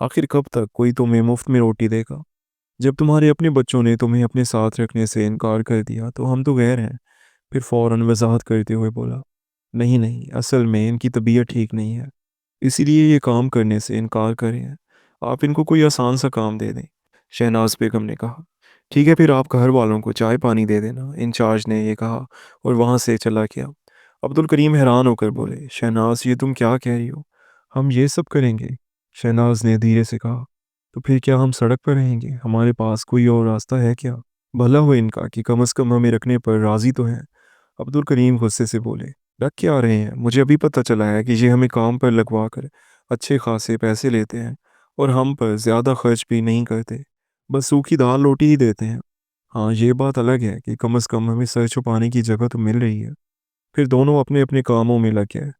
آخر کب تک کوئی تمہیں مفت میں روٹی دے گا؟ جب تمہارے اپنے بچوں نے تمہیں اپنے ساتھ رکھنے سے انکار کر دیا تو ہم تو غیر ہیں۔ پھر فوراً وضاحت کرتے ہوئے بولا، نہیں نہیں، اصل میں ان کی طبیعت ٹھیک نہیں ہے، اسی لیے یہ کام کرنے سے انکار کر رہے ہیں۔ آپ ان کو کوئی آسان سا کام دے دیں۔ شہناز بیگم نے کہا، ٹھیک ہے، پھر آپ گھر والوں کو چائے پانی دے دینا، انچارج نے یہ کہا اور وہاں سے چلا گیا۔ عبد الکریم حیران ہو کر بولے، شہناز یہ تم کیا کہہ رہی ہو؟ ہم یہ سب کریں گے؟ شہناز نے دھیرے سے کہا، تو پھر کیا ہم سڑک پر رہیں گے؟ ہمارے پاس کوئی اور راستہ ہے کیا؟ بھلا ہو ان کا کہ کم از کم ہمیں رکھنے پر راضی تو ہیں۔ عبد الکریم غصے سے بولے، رکھ کے آ رہے ہیں؟ مجھے ابھی پتہ چلا ہے کہ یہ ہمیں کام پر لگوا کر اچھے خاصے پیسے لیتے ہیں اور ہم پر زیادہ خرچ بھی نہیں کرتے، بس سوکھی دال روٹی ہی دیتے ہیں۔ ہاں یہ بات الگ ہے کہ کم از کم ہمیں سر چھپانے کی جگہ تو مل رہی ہے۔ پھر دونوں اپنے اپنے کاموں میں لگ گئے۔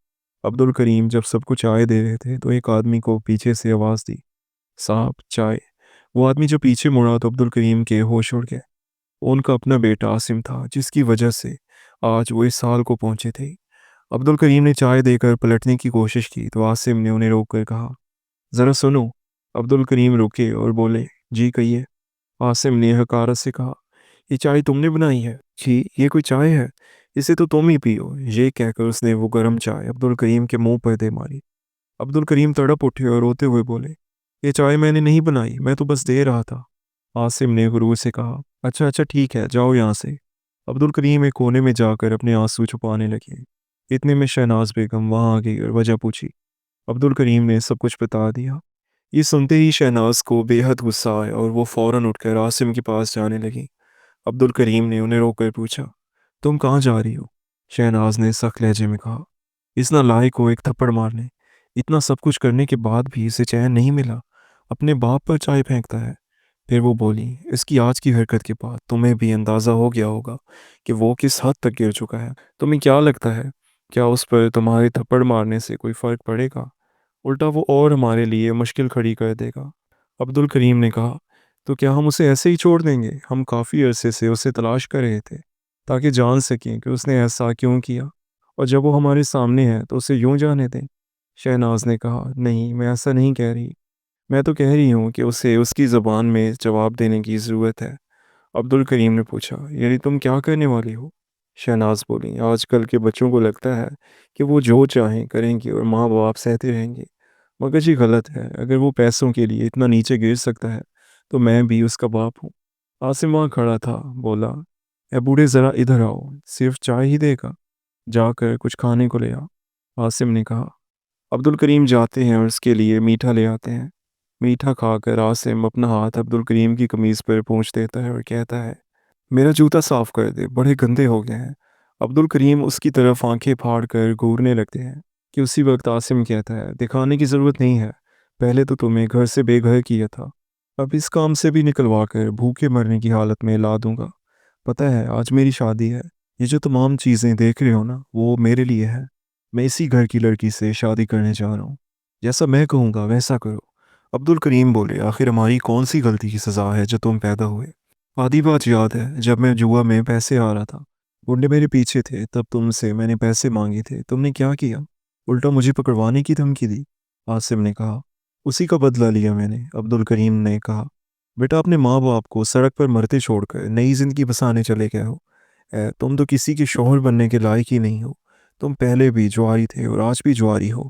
عبد الکریم جب سب کو چائے دے رہے تھے تو ایک آدمی کو پیچھے سے آواز دی، صاحب چائے۔ وہ آدمی جو پیچھے مڑا تو عبد الکریم کے ہوش اڑ گئے۔ ان کا اپنا بیٹا عاصم تھا جس کی وجہ سے آج وہ اس سال کو پہنچے تھے۔ عبد الکریم نے چائے دے کر پلٹنے کی کوشش کی تو عاصم نے انہیں روک کر کہا، ذرا سنو۔ عبد الکریم رکے اور بولے، جی کہیے۔ عاصم نے حقارت سے کہا، یہ چائے تم نے بنائی ہے؟ جی، یہ کوئی چائے ہے؟ اسے تو تم ہی پیو۔ یہ کہہ کر اس نے وہ گرم چائے عبد الکریم کے منہ پر دے ماری۔ عبد الکریم تڑپ اٹھے اور روتے ہوئے بولے، یہ چائے میں نے نہیں بنائی، میں تو بس دے رہا تھا۔ عاصم نے غرور سے کہا، اچھا اچھا ٹھیک ہے، جاؤ یہاں سے۔ عبد الکریم ایک کونے میں جا کر اپنے آنسو چھپانے لگے۔ اتنے میں شہناز بیگم وہاں آ گئی اور وجہ پوچھی۔ عبد الکریم نے سب کچھ بتا دیا۔ یہ سنتے ہی شہناز کو بے حد غصہ آیا اور وہ فوراً اٹھ کر عاصم کے پاس جانے لگی۔ عبد الکریم نے انہیں روک کر پوچھا، تم کہاں جا رہی ہو؟ شہناز نے سخت لہجے میں کہا، اس نالائق کو ایک تھپڑ مارنے۔ اتنا سب کچھ کرنے کے بعد بھی اسے چین نہیں ملا، اپنے باپ پر چائے پھینکتا ہے۔ پھر وہ بولی، اس کی آج کی حرکت کے بعد تمہیں بھی اندازہ ہو گیا ہوگا کہ وہ کس حد تک گر چکا ہے۔ تمہیں کیا لگتا ہے، کیا اس پر تمہارے تھپڑ مارنے سے کوئی فرق پڑے گا؟ الٹا وہ اور ہمارے لیے مشکل کھڑی کر دے گا۔ عبد الکریم نے کہا، تو کیا ہم اسے ایسے ہی چھوڑ دیں گے؟ ہم کافی عرصے سے اسے تلاش کر رہے تھے تاکہ جان سکیں کہ اس نے ایسا کیوں کیا، اور جب وہ ہمارے سامنے ہے تو اسے یوں جانے دیں۔ شہناز نے کہا، نہیں میں ایسا نہیں کہہ رہی، میں تو کہہ رہی ہوں کہ اسے اس کی زبان میں جواب دینے کی ضرورت ہے۔ عبد الکریم نے پوچھا، یعنی تم کیا کرنے والی ہو؟ شہناز بولی، آج کل کے بچوں کو لگتا ہے کہ وہ جو چاہیں کریں گے اور ماں باپ سہتے رہیں گے، مگر یہ غلط ہے۔ اگر وہ پیسوں کے لیے اتنا نیچے گر سکتا ہے تو میں بھی اس کا باپ ہوں۔ عاصم وہاں کھڑا تھا، بولا، اے بوڑھے ذرا ادھر آؤ، صرف چائے ہی دے گا؟ جا کر کچھ کھانے کو لے آ۔ عاصم نے کہا۔ عبد الکریم جاتے ہیں اور اس کے لیے میٹھا لے آتے ہیں۔ میٹھا کھا کر عاصم اپنا ہاتھ عبد الکریم کی قمیض پر پہنچ دیتا ہے اور کہتا ہے، میرا جوتا صاف کر دے، بڑے گندے ہو گئے ہیں۔ عبد الکریم اس کی طرف آنکھیں پھاڑ کر گھورنے لگتے ہیں کہ اسی وقت عاصم کہتا ہے، دکھانے کی ضرورت نہیں ہے، پہلے تو تمہیں گھر سے بے گھر کیا تھا، اب اس کام سے بھی نکلوا کر بھوکے مرنے کی حالت میں لا دوں گا۔ پتہ ہے آج میری شادی ہے، یہ جو تمام چیزیں دیکھ رہے ہو نا وہ میرے لیے ہے۔ میں اسی گھر کی لڑکی سے شادی کرنے جا رہا ہوں، جیسا میں کہوں گا ویسا کرو۔ عبد الکریم بولے، آخر ہماری کون سی غلطی کی سزا ہے جو تم پیدا ہوئے؟ آدھی بات یاد ہے، جب میں جوا میں پیسے آ رہا تھا، گنڈے میرے پیچھے تھے، تب تم سے میں نے پیسے مانگے تھے، تم نے کیا کیا؟ الٹا مجھے پکڑوانے کی دھمکی دی۔ عاصم نے کہا، اسی کا بدلہ لیا میں نے۔ عبد الکریم نے کہا، بیٹا اپنے ماں باپ کو سڑک پر مرتے چھوڑ کر نئی زندگی بسانے چلے گئے ہو۔ تم تو کسی کے شوہر بننے کے لائق ہی نہیں ہو، تم پہلے بھی جواری تھے اور آج بھی جواری ہو۔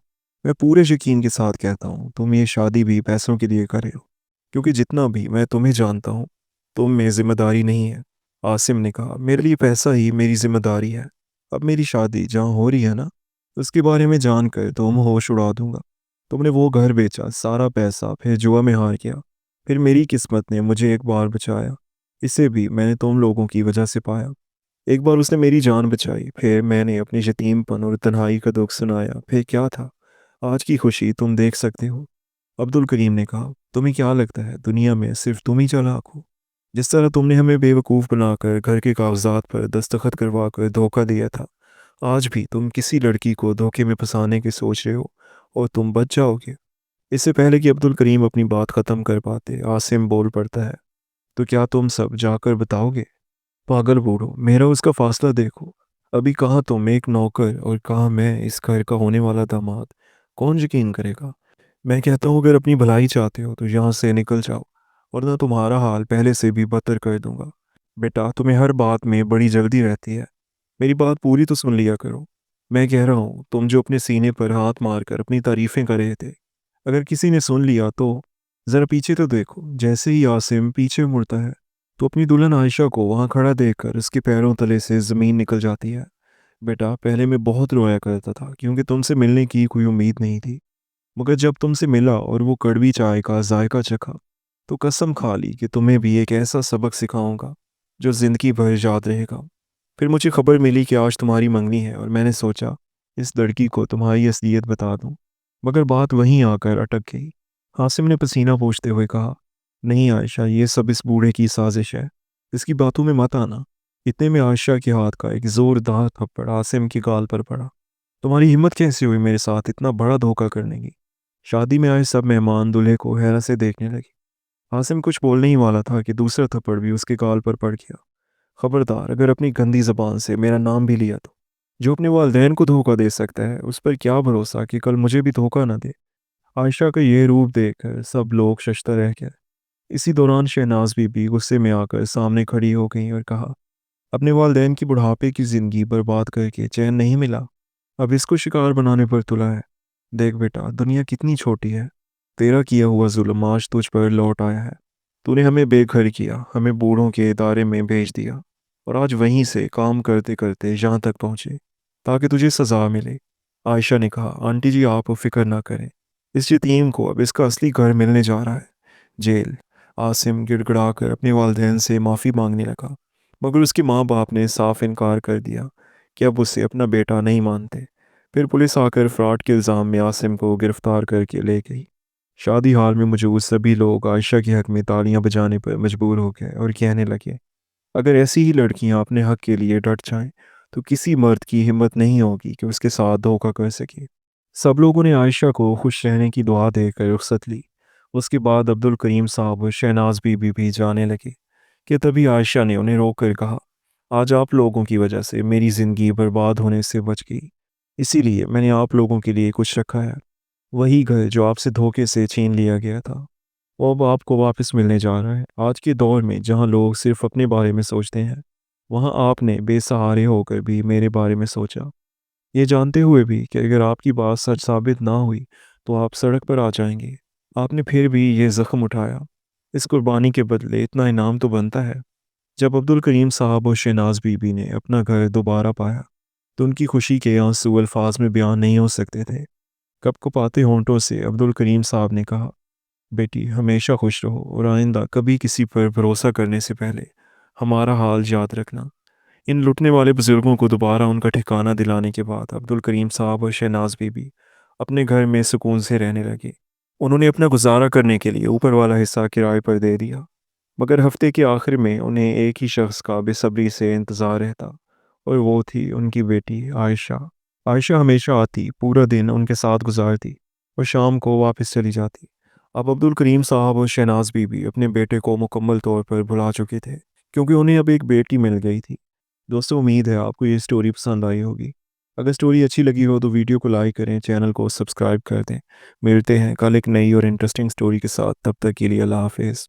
میں پورے یقین کے ساتھ کہتا ہوں تم یہ شادی بھی پیسوں کے لیے کر رہے ہو، کیونکہ جتنا بھی میں تمہیں جانتا ہوں تم میں ذمہ داری نہیں ہے۔ عاصم نے کہا، میرے لیے پیسہ ہی میری ذمہ داری ہے۔ اب میری شادی جہاں ہو رہی ہے نا، اس کے بارے میں جان کر تم ہوش اڑا دوں گا۔ تم نے وہ گھر بیچا، سارا پیسہ، پھر جوا میں ہار گیا، پھر میری قسمت نے مجھے ایک بار بچایا، اسے بھی میں نے تم لوگوں کی وجہ سے پایا۔ ایک بار اس نے میری جان بچائی، پھر میں نے اپنی یتیم پن اور تنہائی کا دکھ سنایا، پھر کیا تھا؟ آج کی خوشی تم دیکھ سکتے ہو۔ عبد الکریم نے کہا، تمہیں کیا لگتا ہے دنیا میں صرف تم ہی چالاک ہو؟ جس طرح تم نے ہمیں بے وقوف بنا کر گھر کے کاغذات پر دستخط کروا کر دھوکہ دیا تھا، آج بھی تم کسی لڑکی کو دھوکے میں پھنسانے کی سوچ رہے ہو اور تم بچ جاؤ گے۔ اس سے پہلے کہ عبد الکریم اپنی بات ختم کر پاتے، عاصم بول پڑتا ہے، تو کیا تم سب جا کر بتاؤ گے؟ پاگل بوڑھو، میرا اس کا فاصلہ دیکھو، ابھی کہاں تم ایک نوکر اور کہاں میں اس گھر کا ہونے والا داماد، کون یقین کرے گا؟ میں کہتا ہوں اگر اپنی بھلائی چاہتے ہو تو یہاں سے نکل جاؤ، ورنہ تمہارا حال پہلے سے بھی بدتر کر دوں گا۔ بیٹا تمہیں ہر بات میں بڑی جلدی رہتی ہے، میری بات پوری تو سن لیا کرو۔ میں کہہ رہا ہوں تم جو اپنے سینے پر ہاتھ مار کر اپنی تعریفیں کر رہے تھے، اگر کسی نے سن لیا تو ذرا پیچھے تو دیکھو۔ جیسے ہی عاصم پیچھے مڑتا ہے تو اپنی دلہن عائشہ کو وہاں کھڑا دیکھ کر اس کے پیروں تلے سے زمین نکل جاتی ہے۔ بیٹا پہلے میں بہت رویا کرتا تھا کیونکہ تم سے ملنے کی کوئی امید نہیں تھی، مگر جب تم سے ملا اور وہ کڑوی چائے کا ذائقہ چکھا تو قسم کھا لی کہ تمہیں بھی ایک ایسا سبق سکھاؤں گا جو زندگی بھر یاد رہے گا۔ پھر مجھے خبر ملی کہ آج تمہاری منگنی ہے اور میں نے سوچا اس لڑکی کو تمہاری اصلیت بتا دوں، مگر بات وہیں آ کر اٹک گئی۔ عاصم نے پسینہ پوچھتے ہوئے کہا، نہیں عائشہ، یہ سب اس بوڑھے کی سازش ہے، اس کی باتوں میں مت آنا۔ اتنے میں عائشہ کے ہاتھ کا ایک زوردار تھپڑ عاصم کی گال پر پڑا۔ تمہاری ہمت کیسے ہوئی میرے ساتھ اتنا بڑا دھوکہ کرنے کی؟ شادی میں آئے سب مہمان دولہے کو حیرت سے دیکھنے لگے۔ عاصم کچھ بولنے ہی والا تھا کہ دوسرا تھپڑ بھی اس کے گال پر پڑ گیا۔ خبردار اگر اپنی گندی زبان سے میرا نام بھی لیا تو جو اپنے والدین کو دھوکہ دے سکتا ہے اس پر کیا بھروسہ کہ کل مجھے بھی دھوکہ نہ دے۔ عائشہ کا یہ روپ دیکھ کر سب لوگ ششدر رہ گئے۔ اسی دوران شہناز بی بی غصے میں آ کر سامنے کھڑی ہو گئی اور کہا، اپنے والدین کی بڑھاپے کی زندگی برباد کر کے چین نہیں ملا، اب اس کو شکار بنانے پر تلا ہے۔ دیکھ بیٹا دنیا کتنی چھوٹی ہے، تیرا کیا ہوا ظلم آج تجھ پر لوٹ آیا ہے۔ تو نے ہمیں بے گھر کیا، ہمیں بوڑھوں کے ادارے میں بھیج دیا اور آج وہیں سے کام کرتے کرتے یہاں تک پہنچے تاکہ تجھے سزا ملے۔ عائشہ نے کہا، آنٹی جی آپ فکر نہ کریں، اس یتیم کو اب اس کا اصلی گھر ملنے جا رہا ہے، جیل۔ عاصم گڑ گڑا کر اپنے والدین سے معافی مانگنے لگا، مگر اس کے ماں باپ نے صاف انکار کر دیا کہ اب اسے اپنا بیٹا نہیں مانتے۔ پھر پولیس آ کر فراڈ کے الزام میں عاصم کو گرفتار کر کے لے گئی۔ شادی ہال میں موجود سبھی لوگ عائشہ کے حق میں تالیاں بجانے پر مجبور ہو گئے اور کہنے لگے، اگر ایسی ہی لڑکیاں اپنے حق کے لیے ڈٹ جائیں تو کسی مرد کی ہمت نہیں ہوگی کہ اس کے ساتھ دھوکہ کر سکے۔ سب لوگوں نے عائشہ کو خوش رہنے کی دعا دے کر رخصت لی۔ اس کے بعد عبد الکریم صاحب اور شہناز بی بی بھی جانے لگے کہ تبھی عائشہ نے انہیں روک کر کہا، آج آپ لوگوں کی وجہ سے میری زندگی برباد ہونے سے بچ گئی، اسی لیے میں نے آپ لوگوں کے لیے کچھ رکھا ہے۔ وہی گھر جو آپ سے دھوکے سے چھین لیا گیا تھا وہ اب آپ کو واپس ملنے جا رہا ہے۔ آج کے دور میں جہاں لوگ صرف اپنے بارے میں سوچتے ہیں، وہاں آپ نے بے سہارے ہو کر بھی میرے بارے میں سوچا، یہ جانتے ہوئے بھی کہ اگر آپ کی بات سچ ثابت نہ ہوئی تو آپ سڑک پر آ جائیں گے۔ آپ نے پھر بھی یہ زخم اٹھایا، اس قربانی کے بدلے اتنا انعام تو بنتا ہے۔ جب عبد الکریم صاحب اور شہناز بی بی نے اپنا گھر دوبارہ پایا تو ان کی خوشی کے آنسو الفاظ میں بیان نہیں ہو سکتے تھے۔ کپ کپاتے ہونٹوں سے عبد الکریم صاحب نے کہا، بیٹی ہمیشہ خوش رہو اور آئندہ کبھی کسی پر بھروسہ کرنے سے پہلے ہمارا حال یاد رکھنا۔ ان لٹنے والے بزرگوں کو دوبارہ ان کا ٹھکانہ دلانے کے بعد عبد الکریم صاحب اور شہناز بی بی اپنے گھر میں سکون سے رہنے لگے۔ انہوں نے اپنا گزارا کرنے کے لیے اوپر والا حصہ کرائے پر دے دیا، مگر ہفتے کے آخر میں انہیں ایک ہی شخص کا بے صبری سے انتظار رہتا اور وہ تھی ان کی بیٹی عائشہ۔ عائشہ ہمیشہ آتی، پورا دن ان کے ساتھ گزارتی اور شام کو واپس چلی جاتی۔ اب عبد الکریم صاحب اور شہناز بی بی اپنے بیٹے کو مکمل طور پر بھلا چکے تھے کیونکہ انہیں اب ایک بیٹی مل گئی تھی۔ دوستو امید ہے آپ کو یہ سٹوری پسند آئی ہوگی۔ اگر سٹوری اچھی لگی ہو تو ویڈیو کو لائک کریں، چینل کو سبسکرائب کر دیں۔ ملتے ہیں کل ایک نئی اور انٹرسٹنگ سٹوری کے ساتھ، تب تک کے لیے اللہ حافظ۔